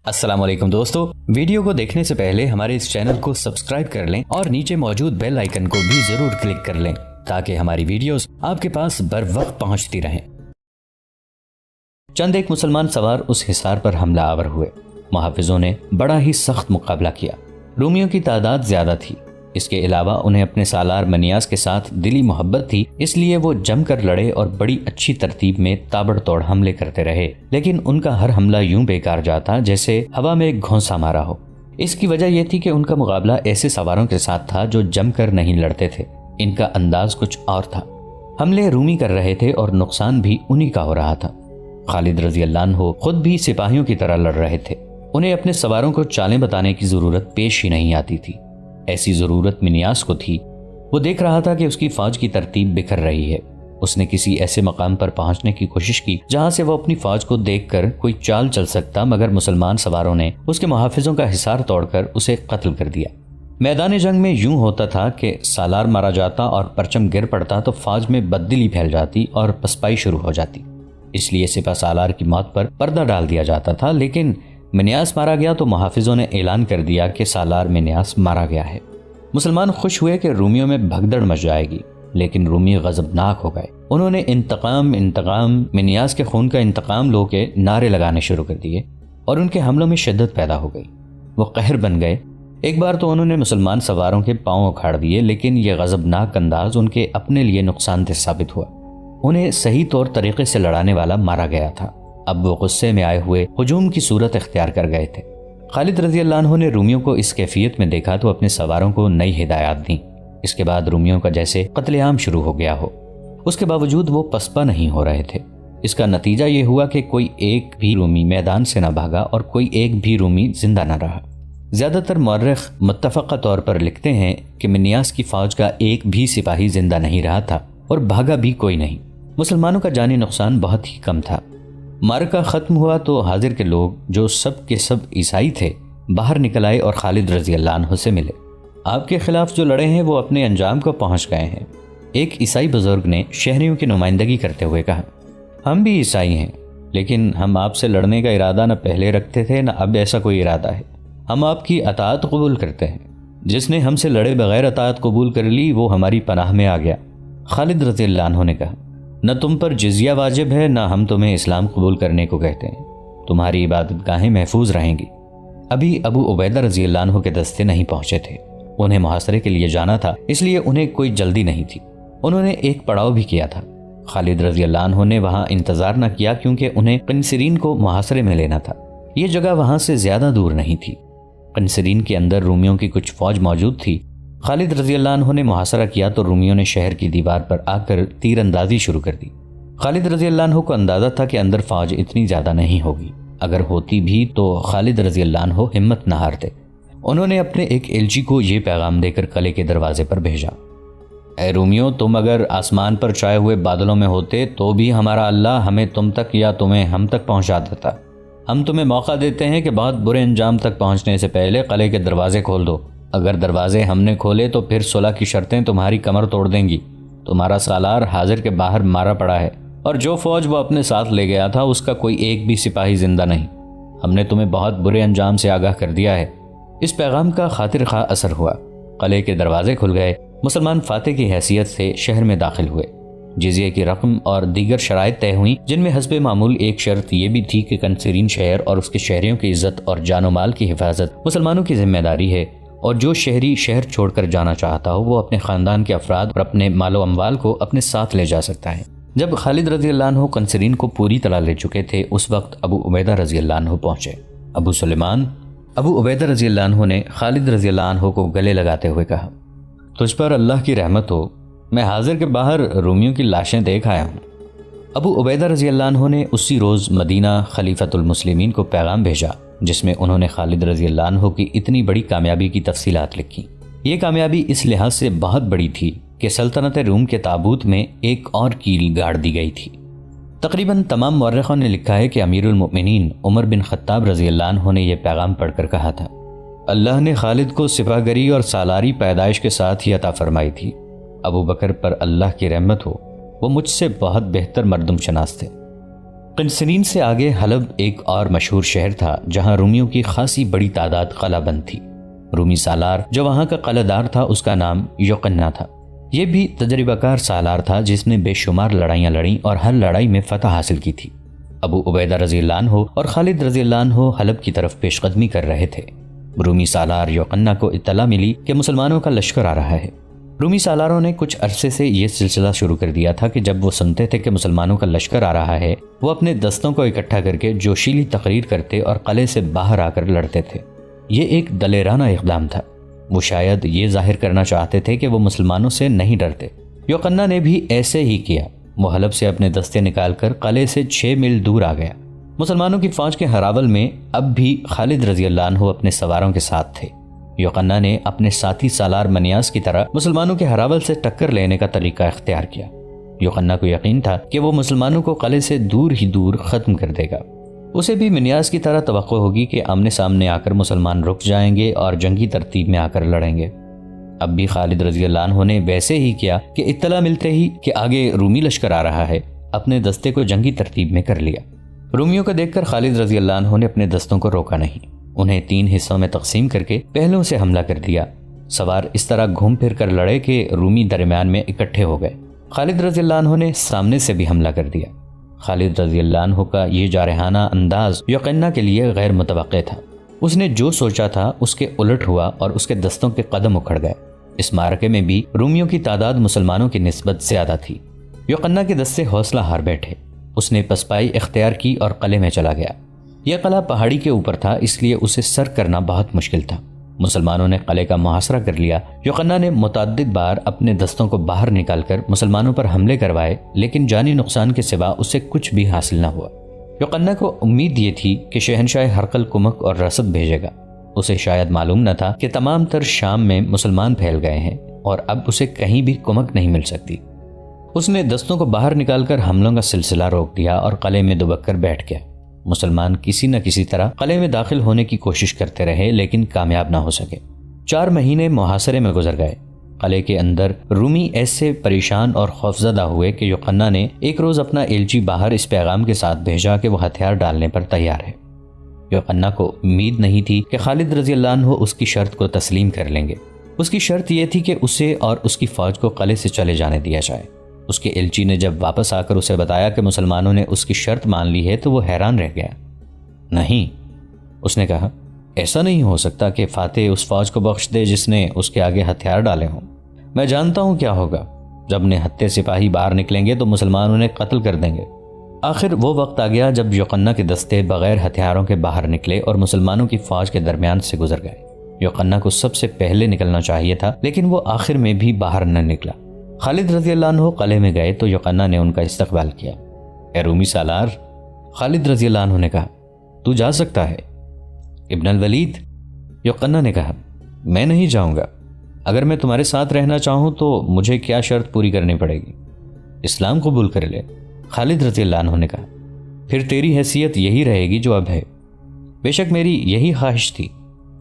السلام علیکم دوستو، ویڈیو کو دیکھنے سے پہلے ہمارے اس چینل کو سبسکرائب کر لیں اور نیچے موجود بیل آئیکن کو بھی ضرور کلک کر لیں تاکہ ہماری ویڈیوز آپ کے پاس بر وقت پہنچتی رہیں۔ چند ایک مسلمان سوار اس حصار پر حملہ آور ہوئے۔ محافظوں نے بڑا ہی سخت مقابلہ کیا۔ رومیوں کی تعداد زیادہ تھی، اس کے علاوہ انہیں اپنے سالار منیاس کے ساتھ دلی محبت تھی، اس لیے وہ جم کر لڑے اور بڑی اچھی ترتیب میں تابڑ توڑ حملے کرتے رہے، لیکن ان کا ہر حملہ یوں بیکار جاتا جیسے ہوا میں ایک گھونسا مارا ہو۔ اس کی وجہ یہ تھی کہ ان کا مقابلہ ایسے سواروں کے ساتھ تھا جو جم کر نہیں لڑتے تھے، ان کا انداز کچھ اور تھا۔ حملے رومی کر رہے تھے اور نقصان بھی انہی کا ہو رہا تھا۔ خالد رضی اللہ عنہ خود بھی سپاہیوں کی طرح لڑ رہے تھے، انہیں اپنے سواروں کو چالیں بتانے کی ضرورت پیش ہی نہیں آتی تھی۔ ایسی ضرورت منیاس کو تھی۔ وہ دیکھ رہا تھا کہ اس کی فوج کی ترتیب بکھر رہی ہے۔ اس نے کسی ایسے مقام پر پہنچنے کی کوشش کی جہاں سے وہ اپنی فوج کو دیکھ کر کوئی چال چل سکتا، مگر مسلمان سواروں نے اس کے محافظوں کا حصار توڑ کر اسے قتل کر دیا۔ میدان جنگ میں یوں ہوتا تھا کہ سالار مارا جاتا اور پرچم گر پڑتا تو فوج میں بددلی پھیل جاتی اور پسپائی شروع ہو جاتی، اس لیے سپہ سالار کی موت پر پردہ ڈال دیا جاتا تھا۔ لیکن منیاس مارا گیا تو محافظوں نے اعلان کر دیا کہ سالار منیاس مارا گیا ہے۔ مسلمان خوش ہوئے کہ رومیوں میں بھگدڑ مچ جائے گی، لیکن رومی غضبناک ہو گئے۔ انہوں نے انتقام انتقام، منیاس کے خون کا انتقام لو کے نعرے لگانے شروع کر دیے اور ان کے حملوں میں شدت پیدا ہو گئی۔ وہ قہر بن گئے۔ ایک بار تو انہوں نے مسلمان سواروں کے پاؤں اکھاڑ دیے، لیکن یہ غضبناک انداز ان کے اپنے لیے نقصان دہ ثابت ہوا۔ انہیں صحیح طور طریقے سے لڑانے والا مارا گیا تھا۔ اب وہ غصے میں آئے ہوئے ہجوم کی صورت اختیار کر گئے تھے۔ خالد رضی اللہ عنہ نے رومیوں کو اس کیفیت میں دیکھا تو اپنے سواروں کو نئی ہدایات دیں۔ اس کے بعد رومیوں کا جیسے قتل عام شروع ہو گیا ہو، اس کے باوجود وہ پسپا نہیں ہو رہے تھے۔ اس کا نتیجہ یہ ہوا کہ کوئی ایک بھی رومی میدان سے نہ بھاگا اور کوئی ایک بھی رومی زندہ نہ رہا۔ زیادہ تر مورخ متفقہ طور پر لکھتے ہیں کہ منیاس کی فوج کا ایک بھی سپاہی زندہ نہیں رہا تھا اور بھاگا بھی کوئی نہیں۔ مسلمانوں کا جانی نقصان بہت ہی کم تھا۔ معرکہ ختم ہوا تو حاضر کے لوگ جو سب کے سب عیسائی تھے باہر نکل آئے اور خالد رضی اللہ عنہ سے ملے۔ آپ کے خلاف جو لڑے ہیں وہ اپنے انجام کو پہنچ گئے ہیں۔ ایک عیسائی بزرگ نے شہریوں کی نمائندگی کرتے ہوئے کہا، ہم بھی عیسائی ہیں، لیکن ہم آپ سے لڑنے کا ارادہ نہ پہلے رکھتے تھے نہ اب ایسا کوئی ارادہ ہے۔ ہم آپ کی اطاعت قبول کرتے ہیں۔ جس نے ہم سے لڑے بغیر اطاعت قبول کر لی وہ ہماری پناہ میں آ گیا۔ خالد رضی اللہ عنہ نے کہا، نہ تم پر جزیہ واجب ہے، نہ ہم تمہیں اسلام قبول کرنے کو کہتے ہیں۔ تمہاری عبادت گاہیں محفوظ رہیں گی۔ ابھی ابو عبیدہ رضی اللہ عنہ کے دستے نہیں پہنچے تھے۔ انہیں محاصرے کے لیے جانا تھا، اس لیے انہیں کوئی جلدی نہیں تھی۔ انہوں نے ایک پڑاؤ بھی کیا تھا۔ خالد رضی اللہ عنہ نے وہاں انتظار نہ کیا کیونکہ انہیں قنسرین کو محاصرے میں لینا تھا۔ یہ جگہ وہاں سے زیادہ دور نہیں تھی۔ قنسرین کے اندر رومیوں کی کچھ فوج موجود تھی۔ خالد رضی اللہ عنہ نے محاصرہ کیا تو رومیوں نے شہر کی دیوار پر آ کر تیر اندازی شروع کر دی۔ خالد رضی اللہ عنہ کو اندازہ تھا کہ اندر فوج اتنی زیادہ نہیں ہوگی، اگر ہوتی بھی تو خالد رضی اللہ عنہ ہمت نہ ہارتے۔ انہوں نے اپنے ایک ایلچی کو یہ پیغام دے کر قلعے کے دروازے پر بھیجا، اے رومیوں، تم اگر آسمان پر چھائے ہوئے بادلوں میں ہوتے تو بھی ہمارا اللہ ہمیں تم تک یا تمہیں ہم تک پہنچا دیتا۔ ہم تمہیں موقع دیتے ہیں کہ بہت برے انجام تک پہنچنے سے پہلے قلعے کے دروازے کھول دو۔ اگر دروازے ہم نے کھولے تو پھر صلح کی شرطیں تمہاری کمر توڑ دیں گی۔ تمہارا سالار حاضر کے باہر مارا پڑا ہے اور جو فوج وہ اپنے ساتھ لے گیا تھا اس کا کوئی ایک بھی سپاہی زندہ نہیں۔ ہم نے تمہیں بہت برے انجام سے آگاہ کر دیا ہے۔ اس پیغام کا خاطر خواہ اثر ہوا۔ قلعے کے دروازے کھل گئے۔ مسلمان فاتح کی حیثیت سے شہر میں داخل ہوئے۔ جزیے کی رقم اور دیگر شرائط طے ہوئیں، جن میں حسب معمول ایک شرط یہ بھی تھی کہ قنسرین شہر اور اس کے شہریوں کی عزت اور جان و مال کی حفاظت مسلمانوں کی ذمہ داری ہے، اور جو شہری شہر چھوڑ کر جانا چاہتا ہو وہ اپنے خاندان کے افراد اور اپنے مال و اموال کو اپنے ساتھ لے جا سکتا ہے۔ جب خالد رضی اللہ عنہ قنسرین کو پوری طرح لے چکے تھے اس وقت ابو عبیدہ رضی اللہ عنہ پہنچے۔ ابو سلیمان، ابو عبیدہ رضی اللہ عنہ نے خالد رضی اللہ عنہ کو گلے لگاتے ہوئے کہا، تجھ پر اللہ کی رحمت ہو، میں حاضر کے باہر رومیوں کی لاشیں دیکھ آیا ہوں۔ ابو عبیدہ رضی اللہ عنہ نے اسی روز مدینہ خلیفۃ المسلمین کو پیغام بھیجا جس میں انہوں نے خالد رضی اللہ عنہ کی اتنی بڑی کامیابی کی تفصیلات لکھی۔ یہ کامیابی اس لحاظ سے بہت بڑی تھی کہ سلطنت روم کے تابوت میں ایک اور کیل گاڑ دی گئی تھی۔ تقریباً تمام مورخوں نے لکھا ہے کہ امیر المؤمنین عمر بن خطاب رضی اللہ عنہ نے یہ پیغام پڑھ کر کہا تھا، اللہ نے خالد کو سپاہ گری اور سالاری پیدائش کے ساتھ ہی عطا فرمائی تھی۔ ابو بکر پر اللہ کی رحمت ہو، وہ مجھ سے بہت بہتر مردم شناس تھے۔ قنسرین سے آگے حلب ایک اور مشہور شہر تھا جہاں رومیوں کی خاصی بڑی تعداد قلعہ بند تھی۔ رومی سالار جو وہاں کا قلعہ دار تھا اس کا نام یوقنا تھا۔ یہ بھی تجربہ کار سالار تھا جس نے بے شمار لڑائیاں لڑیں اور ہر لڑائی میں فتح حاصل کی تھی۔ ابو عبیدہ رضی اللہ عنہ اور خالد رضی اللہ عنہ حلب کی طرف پیش قدمی کر رہے تھے۔ رومی سالار یوقنا کو اطلاع ملی کہ مسلمانوں کا لشکر آ رہا ہے۔ رومی سالاروں نے کچھ عرصے سے یہ سلسلہ شروع کر دیا تھا کہ جب وہ سنتے تھے کہ مسلمانوں کا لشکر آ رہا ہے وہ اپنے دستوں کو اکٹھا کر کے جوشیلی تقریر کرتے اور قلعے سے باہر آ کر لڑتے تھے۔ یہ ایک دلیرانہ اقدام تھا۔ وہ شاید یہ ظاہر کرنا چاہتے تھے کہ وہ مسلمانوں سے نہیں ڈرتے۔ یوقنا نے بھی ایسے ہی کیا۔ وہ حلب سے اپنے دستے نکال کر قلعے سے 6 میل دور آ گیا۔ مسلمانوں کی فوج کے ہراول میں اب بھی خالد رضی اللہ عنہ اپنے سواروں کے ساتھ تھے۔ یوقنا نے اپنے ساتھی سالار منیاس کی طرح مسلمانوں کے ہراول سے ٹکر لینے کا طریقہ اختیار کیا۔ یوقنا کو یقین تھا کہ وہ مسلمانوں کو قلعے سے دور ہی دور ختم کر دے گا۔ اسے بھی منیاس کی طرح توقع ہوگی کہ آمنے سامنے آ کر مسلمان رک جائیں گے اور جنگی ترتیب میں آ کر لڑیں گے۔ اب بھی خالد رضی اللہ عنہ نے ویسے ہی کیا کہ اطلاع ملتے ہی کہ آگے رومی لشکر آ رہا ہے اپنے دستے کو جنگی ترتیب میں کر لیا۔ رومیوں کو دیکھ کر خالد رضی اللہ عنہ نے اپنے دستوں کو روکا نہیں، انہیں 3 حصوں میں تقسیم کر کے پہلوں سے حملہ کر دیا۔ سوار اس طرح گھوم پھر کر لڑے کہ رومی درمیان میں اکٹھے ہو گئے۔ خالد رضی اللہ عنہ نے سامنے سے بھی حملہ کر دیا۔ خالد رضی اللہ عنہ کا یہ جارحانہ انداز یوقنا کے لیے غیر متوقع تھا۔ اس نے جو سوچا تھا اس کے الٹ ہوا اور اس کے دستوں کے قدم اکھڑ گئے۔ اس معرکے میں بھی رومیوں کی تعداد مسلمانوں کی نسبت زیادہ تھی۔ یوقنا کے دستے حوصلہ ہار بیٹھے۔ اس نے پسپائی اختیار کی اور قلعے میں چلا گیا۔ یہ قلعہ پہاڑی کے اوپر تھا اس لیے اسے سر کرنا بہت مشکل تھا۔ مسلمانوں نے قلعے کا محاصرہ کر لیا۔ یوقنا نے متعدد بار اپنے دستوں کو باہر نکال کر مسلمانوں پر حملے کروائے لیکن جانی نقصان کے سوا اسے کچھ بھی حاصل نہ ہوا۔ یوقنا کو امید یہ تھی کہ شہنشاہ ہرقل کمک اور رسد بھیجے گا۔ اسے شاید معلوم نہ تھا کہ تمام تر شام میں مسلمان پھیل گئے ہیں اور اب اسے کہیں بھی کمک نہیں مل سکتی۔ اس نے دستوں کو باہر نکال کر حملوں کا سلسلہ روک دیا اور قلعے میں دبک کر بیٹھ گیا۔ مسلمان کسی نہ کسی طرح قلعے میں داخل ہونے کی کوشش کرتے رہے لیکن کامیاب نہ ہو سکے۔ 4 مہینے محاصرے میں گزر گئے۔ قلعے کے اندر رومی ایسے پریشان اور خوفزدہ ہوئے کہ یوقنا نے ایک روز اپنا ایلچی باہر اس پیغام کے ساتھ بھیجا کہ وہ ہتھیار ڈالنے پر تیار ہے۔ یوقنا کو امید نہیں تھی کہ خالد رضی اللہ عنہ اس کی شرط کو تسلیم کر لیں گے۔ اس کی شرط یہ تھی کہ اسے اور اس کی فوج کو قلعے سے چلے جانے دیا جائے۔ اس کے ایلچی نے جب واپس آ کر اسے بتایا کہ مسلمانوں نے اس کی شرط مان لی ہے تو وہ حیران رہ گیا۔ نہیں، اس نے کہا، ایسا نہیں ہو سکتا کہ فاتح اس فوج کو بخش دے جس نے اس کے آگے ہتھیار ڈالے ہوں۔ میں جانتا ہوں کیا ہوگا، جب نہتے سپاہی باہر نکلیں گے تو مسلمان انہیں قتل کر دیں گے۔ آخر وہ وقت آ گیا جب یوقنا کے دستے بغیر ہتھیاروں کے باہر نکلے اور مسلمانوں کی فوج کے درمیان سے گزر گئے۔ یوقنا کو سب سے پہلے نکلنا چاہیے تھا لیکن وہ آخر میں بھی باہر نہ نکلا۔ خالد رضی اللہ عنہ قلعے میں گئے تو یوقنا نے ان کا استقبال کیا۔ اے رومی سالار، خالد رضی اللہ عنہ نے کہا، تو جا سکتا ہے۔ ابن الولید، یوقنا نے کہا، میں نہیں جاؤں گا۔ اگر میں تمہارے ساتھ رہنا چاہوں تو مجھے کیا شرط پوری کرنی پڑے گی؟ اسلام قبول کر لے۔ خالد رضی اللہ عنہ نے کہا، پھر تیری حیثیت یہی رہے گی جو اب ہے۔ بے شک میری یہی خواہش تھی،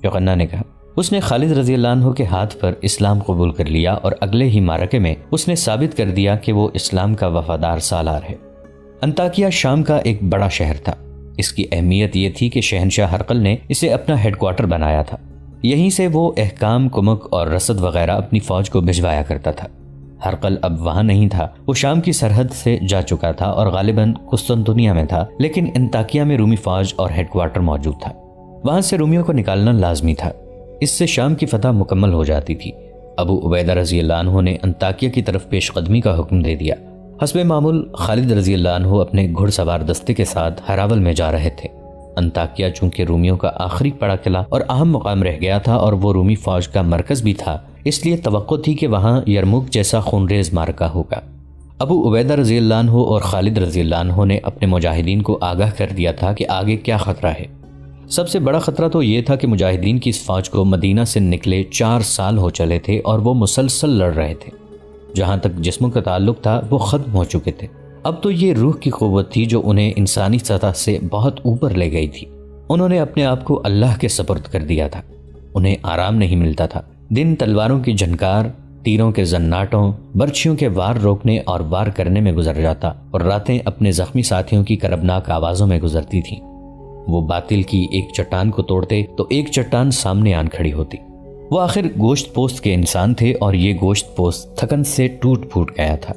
یوقنا نے کہا۔ اس نے خالد رضی اللہ عنہ کے ہاتھ پر اسلام قبول کر لیا اور اگلے ہی معرکے میں اس نے ثابت کر دیا کہ وہ اسلام کا وفادار سالار ہے۔ انطاکیہ شام کا ایک بڑا شہر تھا۔ اس کی اہمیت یہ تھی کہ شہنشاہ ہرقل نے اسے اپنا ہیڈ کوارٹر بنایا تھا۔ یہیں سے وہ احکام، کمک اور رسد وغیرہ اپنی فوج کو بھجوایا کرتا تھا۔ ہرقل اب وہاں نہیں تھا، وہ شام کی سرحد سے جا چکا تھا اور غالباً قسطنطنیہ میں تھا، لیکن انطاکیہ میں رومی فوج اور ہیڈ کوارٹر موجود تھا۔ وہاں سے رومیوں کو نکالنا لازمی تھا، اس سے شام کی فتح مکمل ہو جاتی تھی۔ ابو عبیدہ رضی اللہ عنہ نے انطاکیہ کی طرف پیش قدمی کا حکم دے دیا۔ حسب معمول خالد رضی اللہ عنہ اپنے گھڑ سوار دستے کے ساتھ ہراول میں جا رہے تھے۔ انطاکیہ چونکہ رومیوں کا آخری بڑا قلعہ اور اہم مقام رہ گیا تھا اور وہ رومی فوج کا مرکز بھی تھا، اس لیے توقع تھی کہ وہاں یرموک جیسا خونریز معرکہ ہوگا۔ ابو عبیدہ رضی اللہ عنہ اور خالد رضی اللہ عنہ نے اپنے مجاہدین کو آگاہ کر دیا تھا کہ آگے کیا خطرہ ہے۔ سب سے بڑا خطرہ تو یہ تھا کہ مجاہدین کی اس فوج کو مدینہ سے نکلے 4 سال ہو چلے تھے اور وہ مسلسل لڑ رہے تھے۔ جہاں تک جسموں کا تعلق تھا وہ ختم ہو چکے تھے۔ اب تو یہ روح کی قوت تھی جو انہیں انسانی سطح سے بہت اوپر لے گئی تھی۔ انہوں نے اپنے آپ کو اللہ کے سپرد کر دیا تھا۔ انہیں آرام نہیں ملتا تھا۔ دن تلواروں کی جھنکار، تیروں کے زناٹوں، برچھیوں کے وار روکنے اور وار کرنے میں گزر جاتا اور راتیں اپنے زخمی ساتھیوں کی کربناک آوازوں میں گزرتی تھیں۔ وہ باطل کی ایک چٹان کو توڑتے تو ایک چٹان سامنے آن کھڑی ہوتی۔ وہ آخر گوشت پوست کے انسان تھے اور یہ گوشت پوست تھکن سے ٹوٹ پھوٹ گیا تھا۔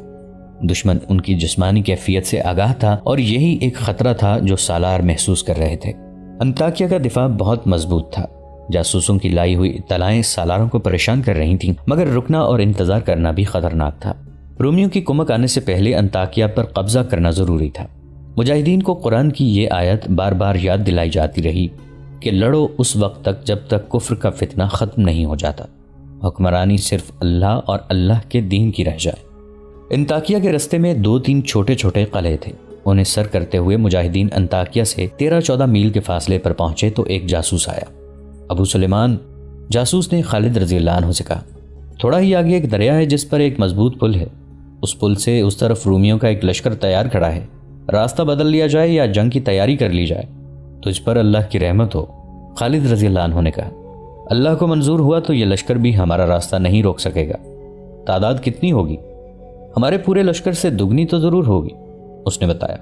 دشمن ان کی جسمانی کیفیت سے آگاہ تھا اور یہی ایک خطرہ تھا جو سالار محسوس کر رہے تھے۔ انطاکیہ کا دفاع بہت مضبوط تھا۔ جاسوسوں کی لائی ہوئی اطلاعیں سالاروں کو پریشان کر رہی تھیں، مگر رکنا اور انتظار کرنا بھی خطرناک تھا۔ رومیوں کی کمک آنے سے پہلے انطاکیہ پر قبضہ کرنا ضروری تھا۔ مجاہدین کو قرآن کی یہ آیت بار بار یاد دلائی جاتی رہی کہ لڑو اس وقت تک جب تک کفر کا فتنہ ختم نہیں ہو جاتا، حکمرانی صرف اللہ اور اللہ کے دین کی رہ جائے۔ انطاکیہ کے رستے میں 2-3 چھوٹے چھوٹے قلعے تھے۔ انہیں سر کرتے ہوئے مجاہدین انطاکیہ سے 13-14 میل کے فاصلے پر پہنچے تو ایک جاسوس آیا۔ ابو سلیمان، جاسوس نے خالد رضی اللہ عنہ سے کہا، تھوڑا ہی آگے ایک دریا ہے جس پر ایک مضبوط پل ہے۔ اس پل سے اس طرف رومیوں کا ایک لشکر تیار کھڑا ہے۔ راستہ بدل لیا جائے یا جنگ کی تیاری کر لی جائے تو اس پر اللہ کی رحمت ہو۔ خالد رضی اللہ عنہ نے کہا، اللہ کو منظور ہوا تو یہ لشکر بھی ہمارا راستہ نہیں روک سکے گا۔ تعداد کتنی ہوگی؟ ہمارے پورے لشکر سے دگنی تو ضرور ہوگی، اس نے بتایا۔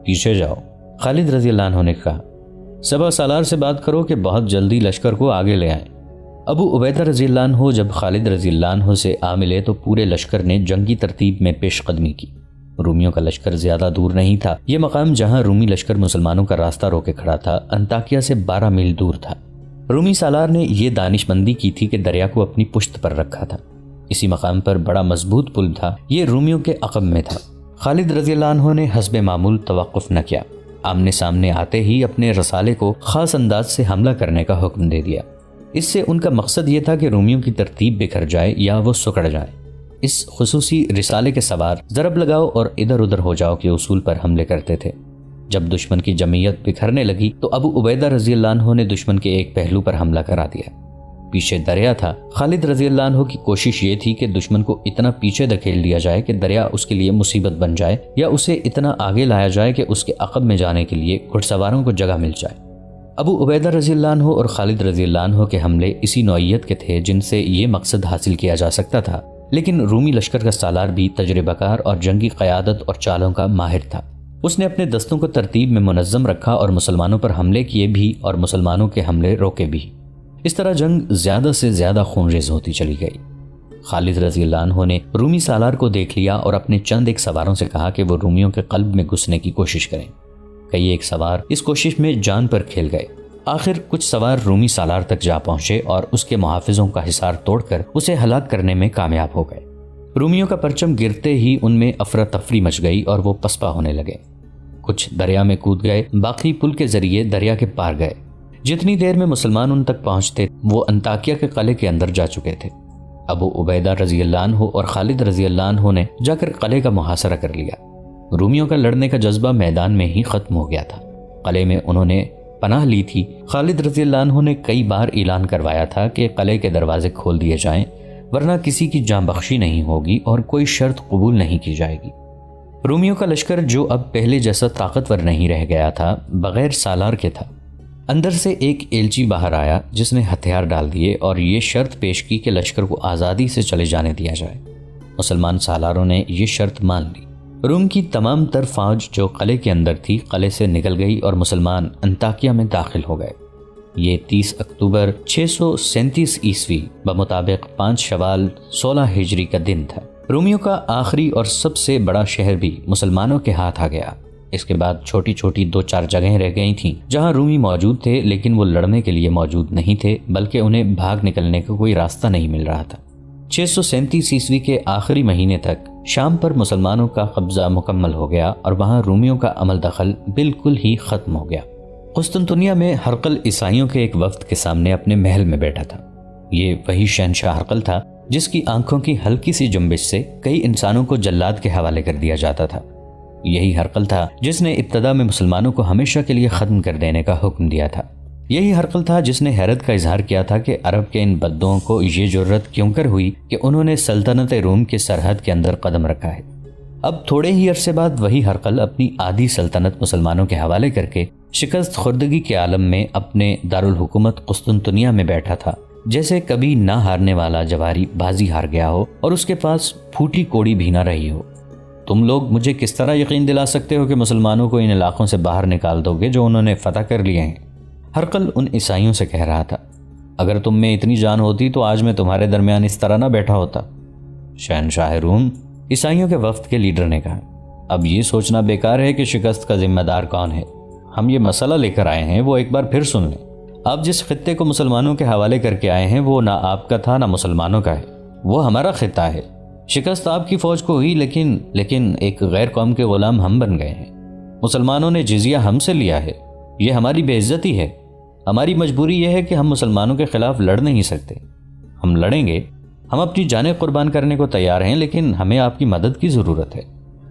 پیچھے جاؤ، خالد رضی اللہ عنہ نے کہا، سبا سالار سے بات کرو کہ بہت جلدی لشکر کو آگے لے آئیں۔ ابو عبیدہ رضی اللہ عنہ جب خالد رضی اللہ عنہ سے آ ملے تو پورے لشکر نے جنگی ترتیب میں پیش قدمی کی۔ رومیوں کا لشکر زیادہ دور نہیں تھا۔ یہ مقام جہاں رومی لشکر مسلمانوں کا راستہ روکے کھڑا تھا انطاکیہ سے 12 میل دور تھا۔ رومی سالار نے یہ دانش مندی کی تھی کہ دریا کو اپنی پشت پر رکھا تھا۔ اسی مقام پر بڑا مضبوط پل تھا، یہ رومیوں کے عقب میں تھا۔ خالد رضی اللہ عنہ نے حسب معمول توقف نہ کیا، آمنے سامنے آتے ہی اپنے رسالے کو خاص انداز سے حملہ کرنے کا حکم دے دیا۔ اس سے ان کا مقصد یہ تھا کہ رومیوں کی ترتیب بکھر جائے یا وہ سکڑ جائے۔ اس خصوصی رسالے کے سوار ضرب لگاؤ اور ادھر ادھر ہو جاؤ کے اصول پر حملے کرتے تھے۔ جب دشمن کی جمعیت بکھرنے لگی تو ابو عبیدہ رضی اللہ عنہ نے دشمن کے ایک پہلو پر حملہ کرا دیا۔ پیچھے دریا تھا۔ خالد رضی اللہ عنہ کی کوشش یہ تھی کہ دشمن کو اتنا پیچھے دھکیل دیا جائے کہ دریا اس کے لیے مصیبت بن جائے، یا اسے اتنا آگے لایا جائے کہ اس کے عقب میں جانے کے لیے گھڑ سواروں کو جگہ مل جائے۔ ابو عبیدہ رضی اللہ عنہ اور خالد رضی اللہ عنہ کے حملے اسی نوعیت کے تھے جن سے یہ مقصد حاصل کیا جا سکتا تھا، لیکن رومی لشکر کا سالار بھی تجربہ کار اور جنگی قیادت اور چالوں کا ماہر تھا۔ اس نے اپنے دستوں کو ترتیب میں منظم رکھا اور مسلمانوں پر حملے کیے بھی اور مسلمانوں کے حملے روکے بھی۔ اس طرح جنگ زیادہ سے زیادہ خونریز ہوتی چلی گئی۔ خالد رضی اللہ عنہ نے رومی سالار کو دیکھ لیا اور اپنے چند ایک سواروں سے کہا کہ وہ رومیوں کے قلب میں گھسنے کی کوشش کریں۔ کئی ایک سوار اس کوشش میں جان پر کھیل گئے۔ آخر کچھ سوار رومی سالار تک جا پہنچے اور اس کے محافظوں کا حصار توڑ کر اسے ہلاک کرنے میں کامیاب ہو گئے۔ رومیوں کا پرچم گرتے ہی ان میں افراتفری مچ گئی اور وہ پسپا ہونے لگے۔ کچھ دریا میں کود گئے، باقی پل کے ذریعے دریا کے پار گئے۔ جتنی دیر میں مسلمان ان تک پہنچتے وہ انطاکیہ کے قلعے کے اندر جا چکے تھے۔ ابو عبیدہ رضی اللہ عنہ اور خالد رضی اللہ عنہ نے جا کر قلعے کا محاصرہ کر لیا۔ رومیوں کا لڑنے کا جذبہ میدان میں ہی ختم ہو گیا تھا۔ قلعے میں انہوں نے پناہ لی تھی۔ خالد رضی اللہ عنہ نے کئی بار اعلان کروایا تھا کہ قلعے کے دروازے کھول دیے جائیں، ورنہ کسی کی جاں بخشی نہیں ہوگی اور کوئی شرط قبول نہیں کی جائے گی۔ رومیوں کا لشکر جو اب پہلے جیسا طاقتور نہیں رہ گیا تھا، بغیر سالار کے تھا۔ اندر سے ایک ایلچی باہر آیا جس نے ہتھیار ڈال دیے اور یہ شرط پیش کی کہ لشکر کو آزادی سے چلے جانے دیا جائے۔ مسلمان سالاروں نے یہ شرط مان لی۔ روم کی تمام تر فوج جو قلعے کے اندر تھی قلعے سے نکل گئی اور مسلمان انطاکیہ میں داخل ہو گئے۔ یہ 30 اکتوبر 637 عیسوی بمطابق 5 شوال 16 ہجری کا دن تھا۔ رومیوں کا آخری اور سب سے بڑا شہر بھی مسلمانوں کے ہاتھ آ گیا۔ اس کے بعد چھوٹی چھوٹی 2-4 جگہیں رہ گئی تھیں جہاں رومی موجود تھے، لیکن وہ لڑنے کے لیے موجود نہیں تھے، بلکہ انہیں بھاگ نکلنے کا کوئی راستہ نہیں مل رہا تھا۔ 637 عیسوی کے آخری مہینے تک شام پر مسلمانوں کا قبضہ مکمل ہو گیا اور وہاں رومیوں کا عمل دخل بالکل ہی ختم ہو گیا۔ قسطنطنیہ میں ہرقل عیسائیوں کے ایک وفد کے سامنے اپنے محل میں بیٹھا تھا۔ یہ وہی شہنشاہ ہرقل تھا جس کی آنکھوں کی ہلکی سی جنبش سے کئی انسانوں کو جلاد کے حوالے کر دیا جاتا تھا۔ یہی ہرقل تھا جس نے ابتدا میں مسلمانوں کو ہمیشہ کے لیے ختم کر دینے کا حکم دیا تھا۔ یہی ہرقل تھا جس نے حیرت کا اظہار کیا تھا کہ عرب کے ان بدوؤں کو یہ جرت کیوں کر ہوئی کہ انہوں نے سلطنت روم کے سرحد کے اندر قدم رکھا ہے۔ اب تھوڑے ہی عرصے بعد وہی ہرقل اپنی آدھی سلطنت مسلمانوں کے حوالے کر کے شکست خوردگی کے عالم میں اپنے دارالحکومت قسطنطنیہ میں بیٹھا تھا، جیسے کبھی نہ ہارنے والا جواری بازی ہار گیا ہو اور اس کے پاس پھوٹی کوڑی بھی نہ رہی ہو۔ تم لوگ مجھے کس طرح یقین دلا سکتے ہو کہ مسلمانوں کو ان علاقوں سے باہر نکال دو گے جو انہوں نے فتح کر لیے ہیں؟ ہرقل ان عیسائیوں سے کہہ رہا تھا، اگر تم میں اتنی جان ہوتی تو آج میں تمہارے درمیان اس طرح نہ بیٹھا ہوتا۔ شہنشاہ روم، عیسائیوں کے وفد کے لیڈر نے کہا، اب یہ سوچنا بیکار ہے کہ شکست کا ذمہ دار کون ہے۔ ہم یہ مسئلہ لے کر آئے ہیں، وہ ایک بار پھر سن لیں۔ آپ جس خطے کو مسلمانوں کے حوالے کر کے آئے ہیں وہ نہ آپ کا تھا نہ مسلمانوں کا ہے، وہ ہمارا خطہ ہے۔ شکست آپ کی فوج کو ہوئی، لیکن ایک غیر قوم کے غلام ہم بن گئے ہیں۔ مسلمانوں نے جزیہ ہم سے لیا ہے، یہ ہماری بے عزتی ہے۔ ہماری مجبوری یہ ہے کہ ہم مسلمانوں کے خلاف لڑ نہیں سکتے۔ ہم لڑیں گے، ہم اپنی جانیں قربان کرنے کو تیار ہیں، لیکن ہمیں آپ کی مدد کی ضرورت ہے۔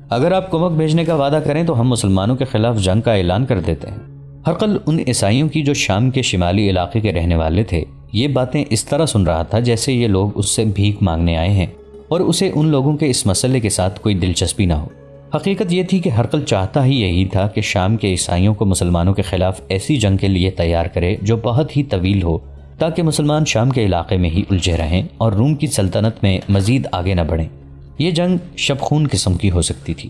اگر آپ کمک بھیجنے کا وعدہ کریں تو ہم مسلمانوں کے خلاف جنگ کا اعلان کر دیتے ہیں۔ ہرقل ان عیسائیوں کی جو شام کے شمالی علاقے کے رہنے والے تھے یہ باتیں اس طرح سن رہا تھا جیسے یہ لوگ اس سے بھیک مانگنے آئے ہیں اور اسے ان لوگوں کے اس مسئلے کے ساتھ کوئی دلچسپی نہ ہو۔ حقیقت یہ تھی کہ ہرقل چاہتا ہی یہی تھا کہ شام کے عیسائیوں کو مسلمانوں کے خلاف ایسی جنگ کے لیے تیار کرے جو بہت ہی طویل ہو، تاکہ مسلمان شام کے علاقے میں ہی الجھے رہیں اور روم کی سلطنت میں مزید آگے نہ بڑھیں۔ یہ جنگ شب خون قسم کی ہو سکتی تھی۔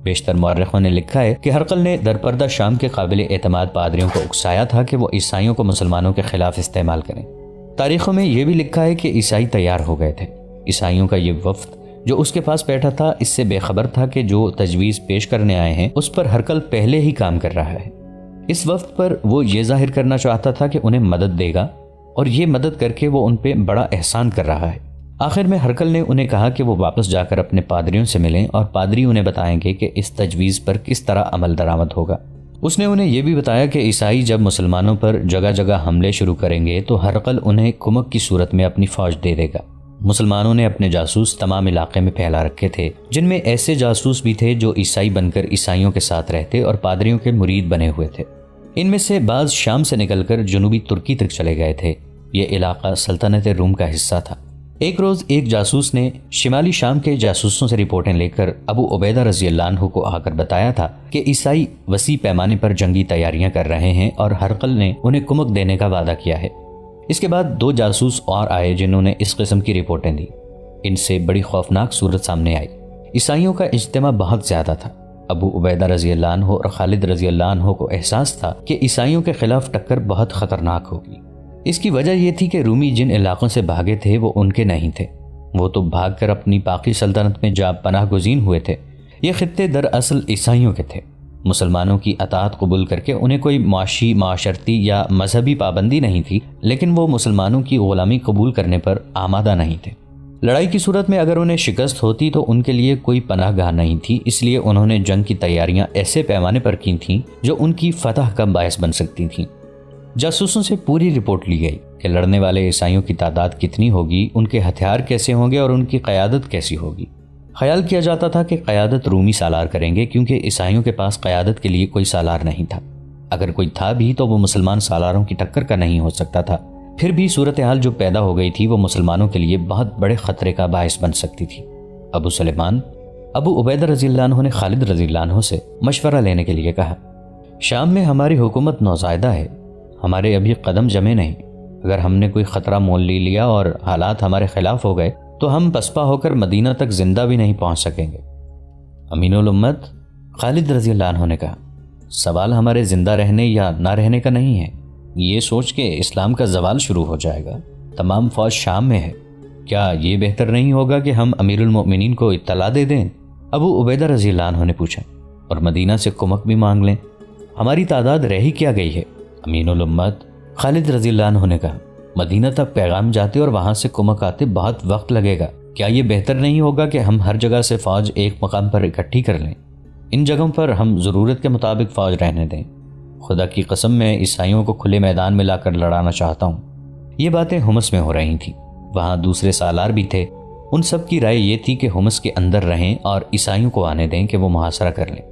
بیشتر مورخوں نے لکھا ہے کہ ہرقل نے درپردہ شام کے قابل اعتماد پادریوں کو اکسایا تھا کہ وہ عیسائیوں کو مسلمانوں کے خلاف استعمال کریں۔ تاریخوں میں یہ بھی لکھا ہے کہ عیسائی تیار ہو گئے تھے۔ عیسائیوں کا یہ وفد جو اس کے پاس بیٹھا تھا اس سے بے خبر تھا کہ جو تجویز پیش کرنے آئے ہیں اس پر ہرقل پہلے ہی کام کر رہا ہے۔ اس وفد پر وہ یہ ظاہر کرنا چاہتا تھا کہ انہیں مدد دے گا اور یہ مدد کر کے وہ ان پہ بڑا احسان کر رہا ہے۔ آخر میں ہرقل نے انہیں کہا کہ وہ واپس جا کر اپنے پادریوں سے ملیں اور پادری انہیں بتائیں گے کہ اس تجویز پر کس طرح عمل درآمد ہوگا۔ اس نے انہیں یہ بھی بتایا کہ عیسائی جب مسلمانوں پر جگہ جگہ حملے شروع کریں گے تو ہرقل انہیں کمک کی صورت میں اپنی فوج دے دے گا۔ مسلمانوں نے اپنے جاسوس تمام علاقے میں پھیلا رکھے تھے، جن میں ایسے جاسوس بھی تھے جو عیسائی بن کر عیسائیوں کے ساتھ رہتے اور پادریوں کے مرید بنے ہوئے تھے۔ ان میں سے بعض شام سے نکل کر جنوبی ترکی تک چلے گئے تھے۔ یہ علاقہ سلطنت روم کا حصہ تھا۔ ایک روز ایک جاسوس نے شمالی شام کے جاسوسوں سے رپورٹیں لے کر ابو عبیدہ رضی اللہ عنہ کو آ کر بتایا تھا کہ عیسائی وسیع پیمانے پر جنگی تیاریاں کر رہے ہیں اور ہرقل نے انہیں کمک دینے کا وعدہ کیا ہے۔ اس کے بعد 2 جاسوس اور آئے جنہوں نے اس قسم کی رپورٹیں دی۔ ان سے بڑی خوفناک صورت سامنے آئی۔ عیسائیوں کا اجتماع بہت زیادہ تھا۔ ابو عبیدہ رضی اللہ عنہ اور خالد رضی اللہ عنہ کو احساس تھا کہ عیسائیوں کے خلاف ٹکر بہت خطرناک ہوگی۔ اس کی وجہ یہ تھی کہ رومی جن علاقوں سے بھاگے تھے وہ ان کے نہیں تھے، وہ تو بھاگ کر اپنی باقی سلطنت میں جا پناہ گزین ہوئے تھے۔ یہ خطے دراصل عیسائیوں کے تھے۔ مسلمانوں کی اطاعت قبول کر کے انہیں کوئی معاشی، معاشرتی یا مذہبی پابندی نہیں تھی، لیکن وہ مسلمانوں کی غلامی قبول کرنے پر آمادہ نہیں تھے۔ لڑائی کی صورت میں اگر انہیں شکست ہوتی تو ان کے لیے کوئی پناہ گاہ نہیں تھی، اس لیے انہوں نے جنگ کی تیاریاں ایسے پیمانے پر کی تھیں جو ان کی فتح کا باعث بن سکتی تھیں۔ جاسوسوں سے پوری رپورٹ لی گئی کہ لڑنے والے عیسائیوں کی تعداد کتنی ہوگی، ان کے ہتھیار کیسے ہوں گے اور ان کی قیادت کیسی ہوگی۔ خیال کیا جاتا تھا کہ قیادت رومی سالار کریں گے کیونکہ عیسائیوں کے پاس قیادت کے لیے کوئی سالار نہیں تھا۔ اگر کوئی تھا بھی تو وہ مسلمان سالاروں کی ٹکر کا نہیں ہو سکتا تھا۔ پھر بھی صورتحال جو پیدا ہو گئی تھی وہ مسلمانوں کے لیے بہت بڑے خطرے کا باعث بن سکتی تھی۔ ابو سلیمان، ابو عبیدہ رضی اللہ عنہ نے خالد رضی اللہ عنہ سے مشورہ لینے کے لیے کہا، شام میں ہماری حکومت نوزائیدہ ہے، ہمارے ابھی قدم جمے نہیں۔ اگر ہم نے کوئی خطرہ مول لیا اور حالات ہمارے خلاف ہو گئے تو ہم پسپا ہو کر مدینہ تک زندہ بھی نہیں پہنچ سکیں گے۔ امین الامت، خالد رضی اللہ عنہ نے کہا، سوال ہمارے زندہ رہنے یا نہ رہنے کا نہیں ہے، یہ سوچ کے اسلام کا زوال شروع ہو جائے گا۔ تمام فوج شام میں ہے، کیا یہ بہتر نہیں ہوگا کہ ہم امیر المؤمنین کو اطلاع دے دیں؟ ابو عبیدہ رضی اللہ عنہ نے پوچھا، اور مدینہ سے کمک بھی مانگ لیں، ہماری تعداد رہ ہی کیا گئی ہے؟ امین الامت، خالد رضی اللہ عنہ نے کہا، مدینہ تک پیغام جاتے اور وہاں سے کمک آتے بہت وقت لگے گا، کیا یہ بہتر نہیں ہوگا کہ ہم ہر جگہ سے فوج ایک مقام پر اکٹھی کر لیں؟ ان جگہوں پر ہم ضرورت کے مطابق فوج رہنے دیں۔ خدا کی قسم میں عیسائیوں کو کھلے میدان میں لا کر لڑانا چاہتا ہوں۔ یہ باتیں حمص میں ہو رہی تھیں، وہاں دوسرے سالار بھی تھے۔ ان سب کی رائے یہ تھی کہ حمص کے اندر رہیں اور عیسائیوں کو آنے دیں کہ وہ محاصرہ کر لیں۔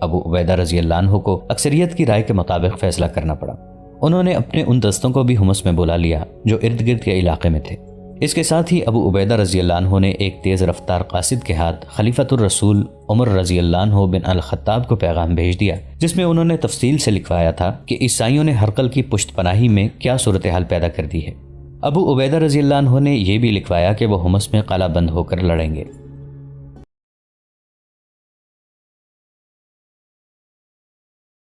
ابو عبیدہ رضی اللہ عنہ کو اکثریت کی رائے کے مطابق فیصلہ کرنا پڑا۔ انہوں نے اپنے ان دستوں کو بھی حمص میں بلا لیا جو ارد گرد کے علاقے میں تھے۔ اس کے ساتھ ہی ابو عبیدہ رضی اللہ عنہ نے ایک تیز رفتار قاصد کے ہاتھ خلیفۃ الرسول عمر رضی اللہ عنہ بن الخطاب کو پیغام بھیج دیا، جس میں انہوں نے تفصیل سے لکھوایا تھا کہ عیسائیوں نے ہرقل کی پشت پناہی میں کیا صورتحال پیدا کر دی ہے۔ ابو عبیدہ رضی اللہ عنہ نے یہ بھی لکھوایا کہ وہ حمص میں قلعہ بند ہو کر لڑیں گے۔